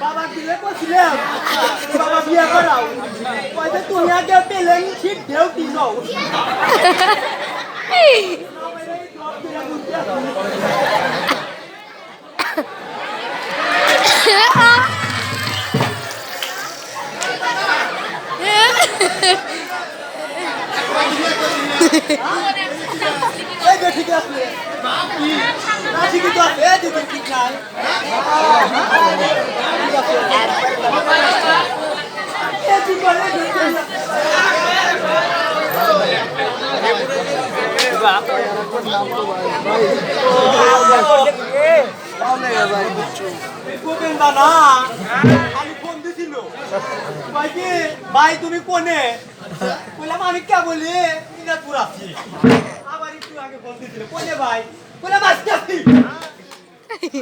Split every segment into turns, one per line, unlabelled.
বাবা দিলে কইছিলাম বাবা বিয়া করাও কইতে তুমি আগে পেলেন ঠিক দেও কি নাও এই যে ঠিক আছে না ঠিক আছে এই যে ঠিক নাই ভাই তুমি কোনে বললাম আমি কে বলি মিনাপুর আছি আবার একটু আগে ফোন দিয়েছিল কোনে ভাই বললাম আজকে আসছি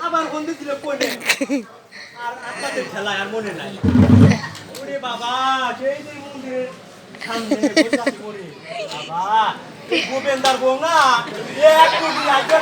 আবার ফোন দিয়েছিল কোনে আর আপনাদের খেলায় আর মনে নাই ওরে বাবা সেই যে মন্দিরের সামনে বসে আছি মরে বাবা গোবেন্দার বউ না এক কোটি আগে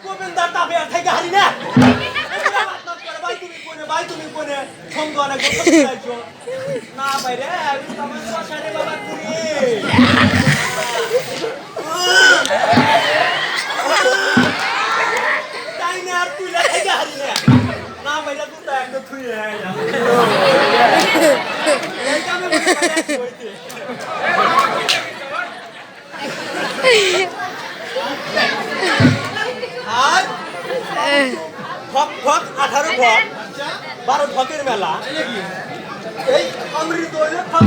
গোবেন্দার তাপে আর থেকে হারি না ভাই তুমি কোনে ভাই তুমি কোনে সঙ্গ অনেক না বাইরে বাবা তুমি তাই না আর তুই থেকে হারি না বাইরে তুই একদম তুই ঠক ঠক 18 ঠক 12 ঠকের মেলা এই অমৃত হইলে ঠক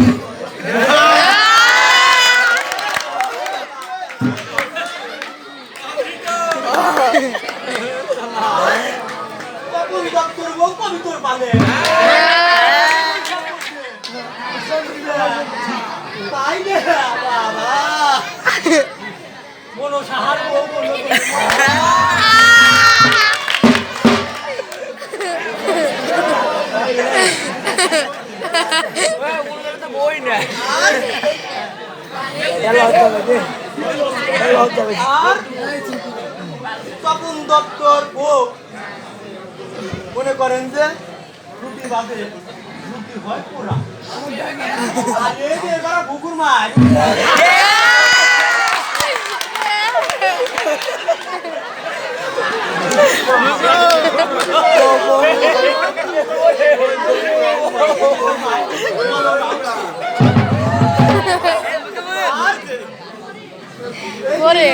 পবিত্র পালে তাই না বাবা বলো সাহার বউ বলো বই না তপন দপ্তর বউ মনে করেন যে রুটি বাদে রুটি হয় পোড়া আর এই যে এবার বুকুর মাছ
Gore,